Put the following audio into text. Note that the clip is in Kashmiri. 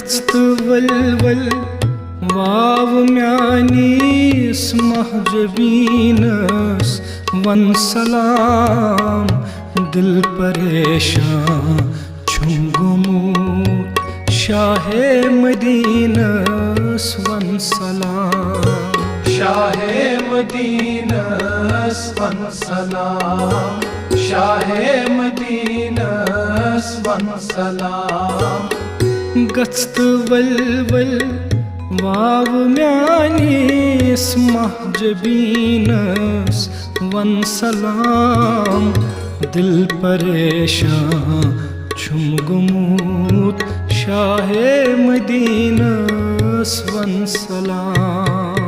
गस्त वल वाव म्यानीस महजबीनस वन सलाम दिल परेशान छुम गुमूत शाहे मदीनस वन सलाम शाहे मदीनस वन सलाम शाहे मदीनस वन सलाम गस्त वल वाव म्यानीस महजबीनस वन सलाम दिल परेशान छुम गुमूत शाहे मदीनस वन सलाम